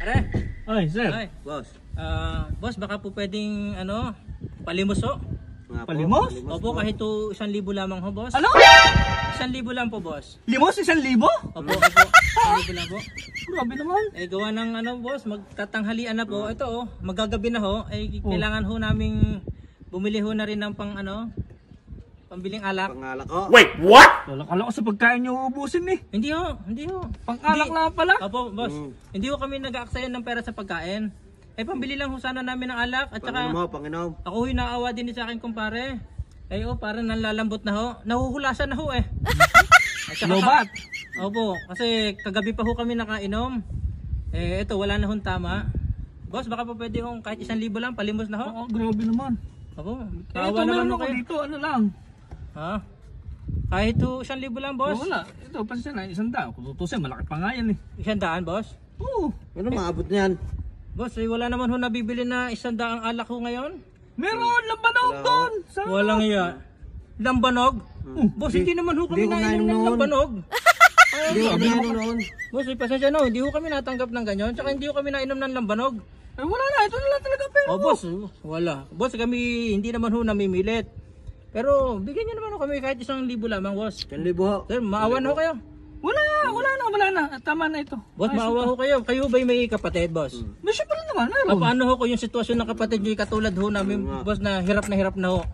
Are. Ay, sir. Ay, boss. Boss, baka po pwedeng palimos ho. Palimos? Opo, kahit to 1,000 lamang ho, boss. Ano? 1,000 lang po, boss. Limos, 1,000? Opo, 1,000 lang po. Grabe naman. Gawa ng boss, magtatanghalian na po. Ito magagabi na ho. Kailangan ho naming bumili ho na rin ng pambiling alak. Pangalak ko. Wait, what? Kala ko sa pagkain nyo uubusin eh. Hindi ho. Pang-alak lang pala. Opo, boss. Hindi ho kami nag-aaksayan ng pera sa pagkain. Pambili lang ho sana namin ng alak at saka Panginom. ako ho'y naawa din sa akin kumpare. Parang nalalambot na ho. Nahuhulasan na ho eh. Lobat. Opo, kasi kagabi pa ho kami nakainom. Ito wala na hong tama. Boss, baka pa pwede hong kahit 1,000 lang, palimos na ho. Oo, grabe naman. Opo, Ito naawa naman meron ho ako kayo. dito, ano lang. Ha? Kahit to 1,000 lang, boss. Wala, ito pansin na, 100. Kung tutusin, malaki pa nga yan eh. 100, boss. Oo. Ano maabot niyan? Boss, wala naman ho nabibili na 100 alak ho ngayon. Meron, lambanog doon. Walang iya. Lambanog? Boss, hindi naman ho kami Hindi ko nainom nainom ng noon. lambanog. Hindi ko nainom noon. Boss, pasensya na ho. Hindi ho kami natanggap ng ganyan. Tsaka hindi ho kami nainom ng lambanog. Wala na, ito na lang talaga pero. Boss, wala. Boss, kami hindi naman ho namimilit. Pero bigyan niyo naman ho kami kahit 1,000 lamang, boss. 1,000 ho. Sir, maawan ho kayo. Wala na. Tama na ito. Boss, maawa ho kayo. Kayo ba'y may kapatid, boss? May siya pala naman, meron. Paano ho ko yung sitwasyon ng kapatid nyo katulad ho namin, boss, na hirap na ho?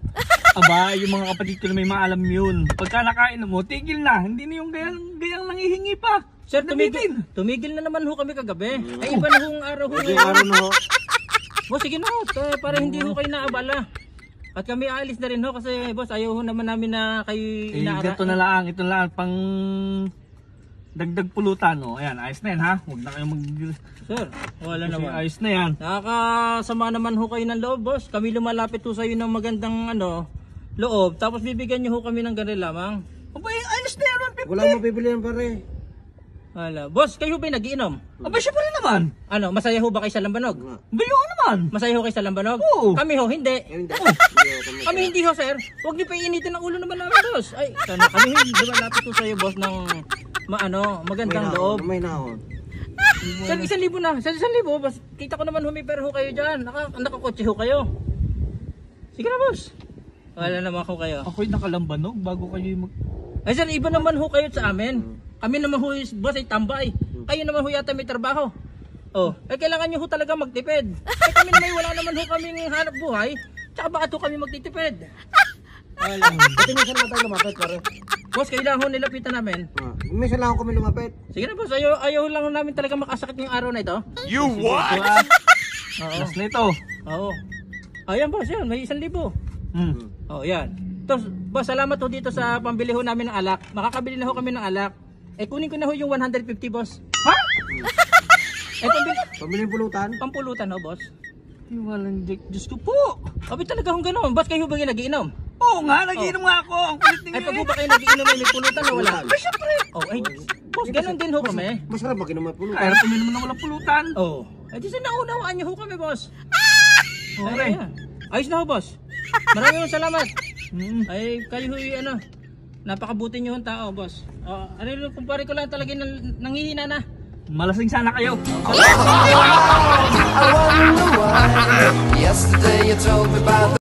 Aba, yung mga kapatid ko na may maalam yun. Pagka nakain mo, tigil na. Hindi na yung gayang nangihingi pa. Sir, tumigil na naman ho kami kagabi. Iba na hong araw ho Hindi ngayon. araw na ho. Boss, sige na ho, para hindi ho kayo naabala. At kami aalis na rin ho kasi, boss, ayaw ho naman namin na kayo Ito na lang, pang dagdag pulutan. Ayan, ayos na yan ha. Huwag na kayong Sir, wala naman. Ayos na yan. Nakakasama naman ho kayo ng loob, boss. Kami lumalapit ho sa iyo ng magandang loob. Tapos bibigyan niyo ho kami ng ganun lamang. Abay, ayos na yan, 150. Wala mabibili yan pare. Wala. Boss, kayo ba'y nagiinom? Abay, siya pa rin naman. Masaya ho ba kayo sa lambanog? Bayo naman. Masaya ho kayo sa lambanog? Oo. Kami ho, hindi. Hindi. Kami hindi ho, sir. Huwag niyo pa iinitin ang ulo naman namin, boss. Sana kami lumalapit ho sa iyo, boss, ng magandang loob. May nahon. Sir, 1,000 na. Sa 1,000, boss. Kita ko naman humipera ho kayo dyan. Nakakotse ho kayo. Sige na, boss. Wala naman ho kayo. Ako'y nakalambanog bago kayo Sir, iba naman ho kayo sa amin. Kami naman ho, boss, ay tambay. Kayo naman ho yata may trabaho. Kailangan nyo ho talaga magtipid. Kami naman wala naman ho kaming hanap buhay. Tsaka bakit ho kami magtitipid? Wala. Pati minsan lang tayo lumapit pare. Boss, kailangan ho nilapitan namin. Minsan lang kami lumapit. Sige na, boss. Ayaw lang namin talaga makasakit ngayong araw na ito. You what? Last na ito. Oo. Ayan, boss. Yan. May 1,000. Yan. Tapos, boss, salamat ho dito sa pambili ho namin ng alak. Makakabili na ho kami ng alak. Kunin ko na ho yung 150, boss. Ha? Pamiling pulutan. Pampulutan ho, boss. Walang Diyos ko po. Abi talaga hong gano'n. Boss, kayo ba yung nagiinom? Oo nga, nagiinom nga ako. Ang kulit ninyo Pag ba kayo nagiinom may pulutan o wala? Ay, syempre. Boss, gano'n din ho kami. Masarap maginom ng pulutan. Kaya puminom na walang pulutan. Di sinaunawaan niyo ho kami, boss. Okay. Ayos na ho, boss. Maraming salamat. Kayo ho napakabuti niyo hong tao, boss. Kumpare ko lang talaga nanghihina na. Malasing sana kayo. Yesterday you told me about